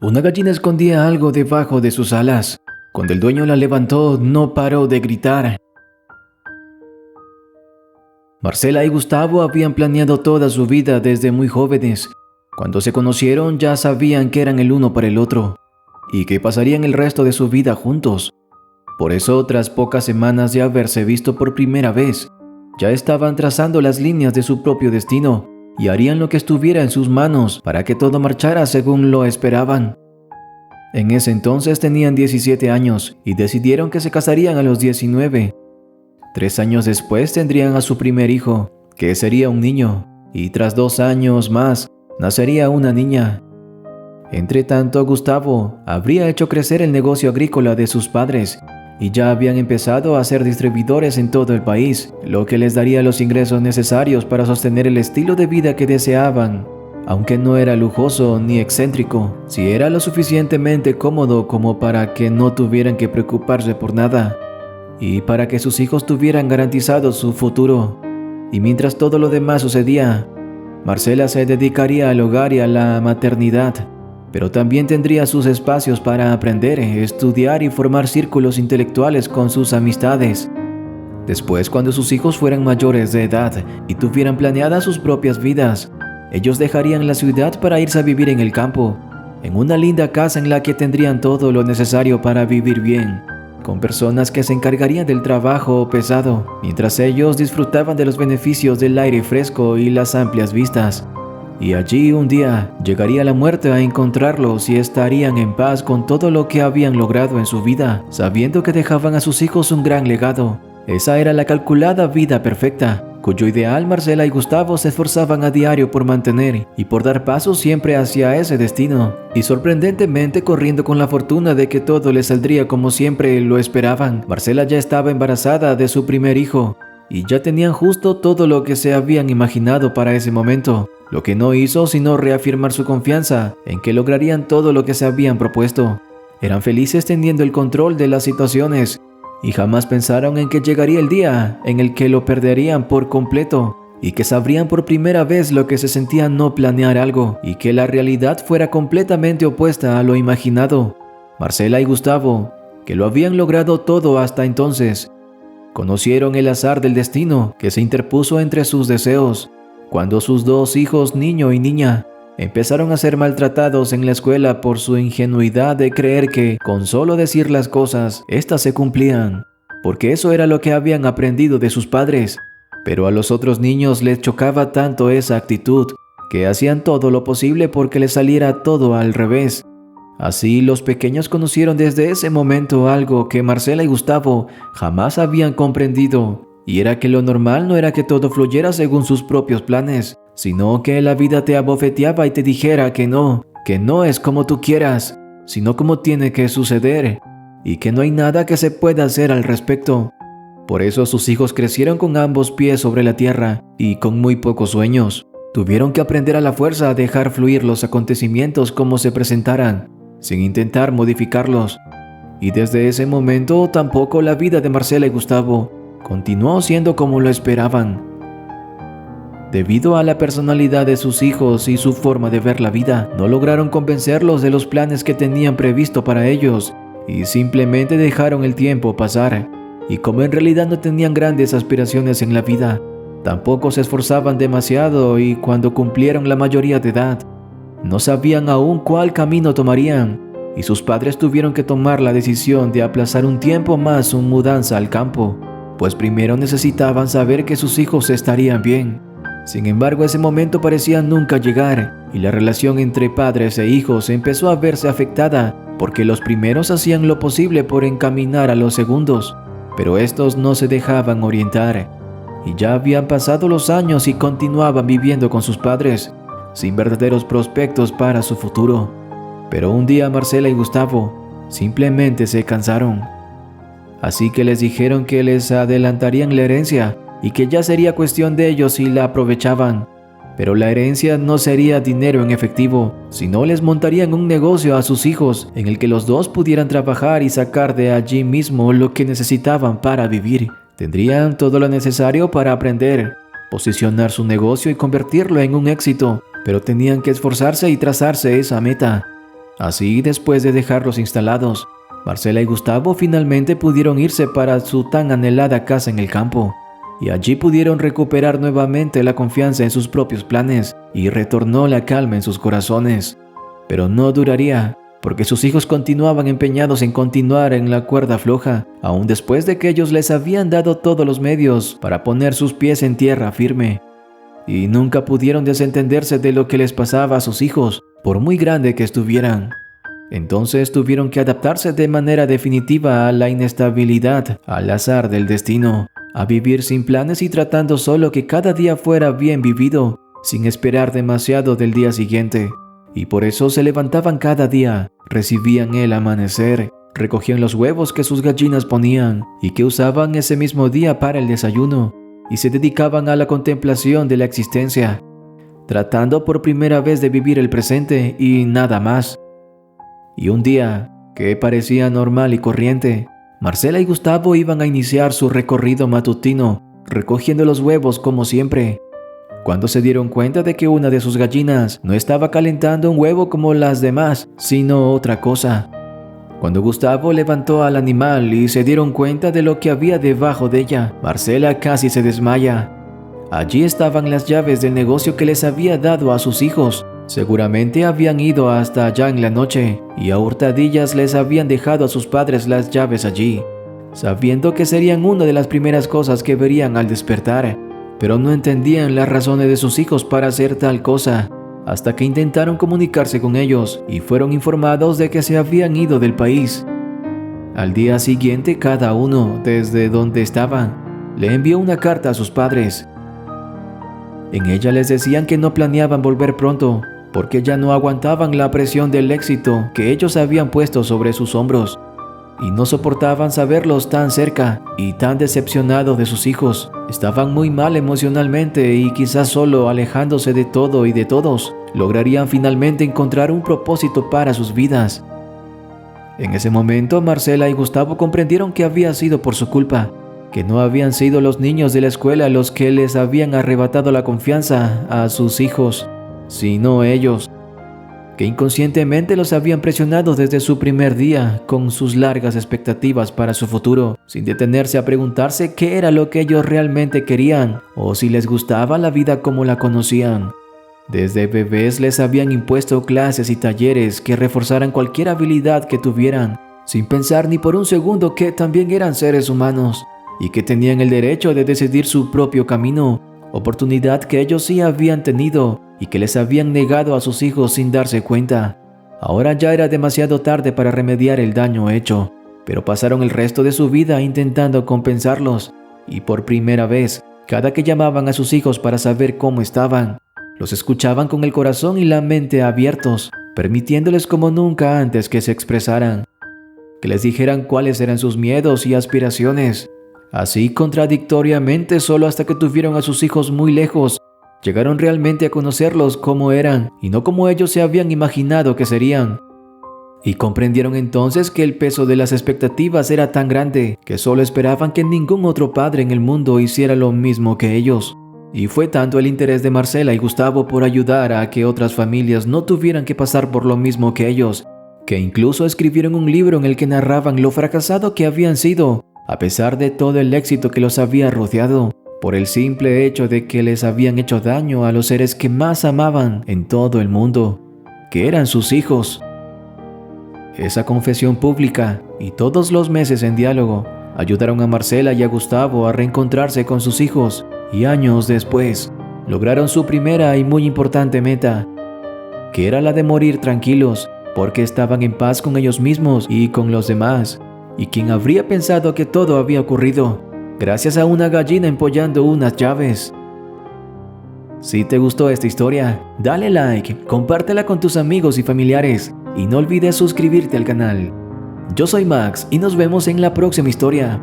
Una gallina escondía algo debajo de sus alas. Cuando el dueño la levantó, no paró de gritar. Marcela y Gustavo habían planeado toda su vida desde muy jóvenes. Cuando se conocieron ya sabían que eran el uno para el otro y que pasarían el resto de su vida juntos. Por eso, tras pocas semanas de haberse visto por primera vez, ya estaban trazando las líneas de su propio destino y harían lo que estuviera en sus manos para que todo marchara según lo esperaban. En ese entonces tenían 17 años y decidieron que se casarían a los 19. 3 años después tendrían a su primer hijo, que sería un niño, y tras 2 años más nacería una niña. Entretanto, Gustavo habría hecho crecer el negocio agrícola de sus padres y ya habían empezado a ser distribuidores en todo el país, lo que les daría los ingresos necesarios para sostener el estilo de vida que deseaban. Aunque no era lujoso ni excéntrico, sí era lo suficientemente cómodo como para que no tuvieran que preocuparse por nada y para que sus hijos tuvieran garantizado su futuro. Y mientras todo lo demás sucedía, Marcela se dedicaría al hogar y a la maternidad, pero también tendría sus espacios para aprender, estudiar y formar círculos intelectuales con sus amistades. Después, cuando sus hijos fueran mayores de edad y tuvieran planeadas sus propias vidas, ellos dejarían la ciudad para irse a vivir en el campo, en una linda casa en la que tendrían todo lo necesario para vivir bien, con personas que se encargarían del trabajo pesado, mientras ellos disfrutaban de los beneficios del aire fresco y las amplias vistas. Y allí un día llegaría la muerte a encontrarlos y estarían en paz con todo lo que habían logrado en su vida, sabiendo que dejaban a sus hijos un gran legado. Esa era la calculada vida perfecta, cuyo ideal Marcela y Gustavo se esforzaban a diario por mantener y por dar pasos siempre hacia ese destino, y sorprendentemente corriendo con la fortuna de que todo les saldría como siempre lo esperaban. Marcela ya estaba embarazada de su primer hijo y ya tenían justo todo lo que se habían imaginado para ese momento, lo que no hizo sino reafirmar su confianza en que lograrían todo lo que se habían propuesto. Eran felices teniendo el control de las situaciones y jamás pensaron en que llegaría el día en el que lo perderían por completo y que sabrían por primera vez lo que se sentía no planear algo y que la realidad fuera completamente opuesta a lo imaginado. Marcela y Gustavo, que lo habían logrado todo hasta entonces, conocieron el azar del destino que se interpuso entre sus deseos, cuando sus 2 hijos, niño y niña, empezaron a ser maltratados en la escuela por su ingenuidad de creer que, con solo decir las cosas, éstas se cumplían, porque eso era lo que habían aprendido de sus padres. Pero a los otros niños les chocaba tanto esa actitud, que hacían todo lo posible porque les saliera todo al revés. Así, los pequeños conocieron desde ese momento algo que Marcela y Gustavo jamás habían comprendido, y era que lo normal no era que todo fluyera según sus propios planes, sino que la vida te abofeteaba y te dijera que no es como tú quieras, sino como tiene que suceder, y que no hay nada que se pueda hacer al respecto. Por eso sus hijos crecieron con ambos pies sobre la tierra y con muy pocos sueños. Tuvieron que aprender a la fuerza a dejar fluir los acontecimientos como se presentaran, sin intentar modificarlos. Y desde ese momento tampoco la vida de Marcela y Gustavo continuó siendo como lo esperaban. Debido a la personalidad de sus hijos y su forma de ver la vida, no lograron convencerlos de los planes que tenían previsto para ellos y simplemente dejaron el tiempo pasar. Y como en realidad no tenían grandes aspiraciones en la vida, tampoco se esforzaban demasiado y cuando cumplieron la mayoría de edad, no sabían aún cuál camino tomarían y sus padres tuvieron que tomar la decisión de aplazar un tiempo más su mudanza al campo, pues primero necesitaban saber que sus hijos estarían bien. Sin embargo, ese momento parecía nunca llegar y la relación entre padres e hijos empezó a verse afectada porque los primeros hacían lo posible por encaminar a los segundos, pero estos no se dejaban orientar y ya habían pasado los años y continuaban viviendo con sus padres sin verdaderos prospectos para su futuro. Pero un día Marcela y Gustavo simplemente se cansaron. Así que les dijeron que les adelantarían la herencia y que ya sería cuestión de ellos si la aprovechaban. Pero la herencia no sería dinero en efectivo, sino les montarían un negocio a sus hijos en el que los dos pudieran trabajar y sacar de allí mismo lo que necesitaban para vivir. Tendrían todo lo necesario para aprender, posicionar su negocio y convertirlo en un éxito, pero tenían que esforzarse y trazarse esa meta. Así, después de dejarlos instalados, Marcela y Gustavo finalmente pudieron irse para su tan anhelada casa en el campo, y allí pudieron recuperar nuevamente la confianza en sus propios planes y retornó la calma en sus corazones. Pero no duraría, porque sus hijos continuaban empeñados en continuar en la cuerda floja, aun después de que ellos les habían dado todos los medios para poner sus pies en tierra firme. Y nunca pudieron desentenderse de lo que les pasaba a sus hijos, por muy grande que estuvieran. Entonces tuvieron que adaptarse de manera definitiva a la inestabilidad, al azar del destino, a vivir sin planes y tratando solo que cada día fuera bien vivido, sin esperar demasiado del día siguiente. Y por eso se levantaban cada día, recibían el amanecer, recogían los huevos que sus gallinas ponían y que usaban ese mismo día para el desayuno, y se dedicaban a la contemplación de la existencia, tratando por primera vez de vivir el presente y nada más. Y un día, que parecía normal y corriente, Marcela y Gustavo iban a iniciar su recorrido matutino, recogiendo los huevos como siempre, cuando se dieron cuenta de que una de sus gallinas no estaba calentando un huevo como las demás, sino otra cosa. Cuando Gustavo levantó al animal y se dieron cuenta de lo que había debajo de ella, Marcela casi se desmaya. Allí estaban las llaves del negocio que les había dado a sus hijos. Seguramente habían ido hasta allá en la noche y a hurtadillas les habían dejado a sus padres las llaves allí, sabiendo que serían una de las primeras cosas que verían al despertar, pero no entendían las razones de sus hijos para hacer tal cosa, hasta que intentaron comunicarse con ellos y fueron informados de que se habían ido del país. Al día siguiente, cada uno, desde donde estaban, le envió una carta a sus padres. En ella les decían que no planeaban volver pronto, porque ya no aguantaban la presión del éxito que ellos habían puesto sobre sus hombros, y no soportaban saberlos tan cerca y tan decepcionados de sus hijos. Estaban muy mal emocionalmente y quizás solo alejándose de todo y de todos, lograrían finalmente encontrar un propósito para sus vidas. En ese momento, Marcela y Gustavo comprendieron que había sido por su culpa, que no habían sido los niños de la escuela los que les habían arrebatado la confianza a sus hijos, sino ellos, que inconscientemente los habían presionado desde su primer día con sus largas expectativas para su futuro, sin detenerse a preguntarse qué era lo que ellos realmente querían o si les gustaba la vida como la conocían. Desde bebés les habían impuesto clases y talleres que reforzaran cualquier habilidad que tuvieran, sin pensar ni por un segundo que también eran seres humanos y que tenían el derecho de decidir su propio camino, oportunidad que ellos sí habían tenido y que les habían negado a sus hijos sin darse cuenta. Ahora ya era demasiado tarde para remediar el daño hecho, pero pasaron el resto de su vida intentando compensarlos, y por primera vez, cada que llamaban a sus hijos para saber cómo estaban, los escuchaban con el corazón y la mente abiertos, permitiéndoles como nunca antes que se expresaran, que les dijeran cuáles eran sus miedos y aspiraciones. Así, contradictoriamente, solo hasta que tuvieron a sus hijos muy lejos, llegaron realmente a conocerlos como eran y no como ellos se habían imaginado que serían. Y comprendieron entonces que el peso de las expectativas era tan grande que solo esperaban que ningún otro padre en el mundo hiciera lo mismo que ellos. Y fue tanto el interés de Marcela y Gustavo por ayudar a que otras familias no tuvieran que pasar por lo mismo que ellos, que incluso escribieron un libro en el que narraban lo fracasado que habían sido, a pesar de todo el éxito que los había rodeado, por el simple hecho de que les habían hecho daño a los seres que más amaban en todo el mundo, que eran sus hijos. Esa confesión pública y todos los meses en diálogo ayudaron a Marcela y a Gustavo a reencontrarse con sus hijos y años después lograron su primera y muy importante meta, que era la de morir tranquilos porque estaban en paz con ellos mismos y con los demás. ¿Y quién habría pensado que todo había ocurrido gracias a una gallina empollando unas llaves? Si te gustó esta historia, dale like, compártela con tus amigos y familiares y no olvides suscribirte al canal. Yo soy Max y nos vemos en la próxima historia.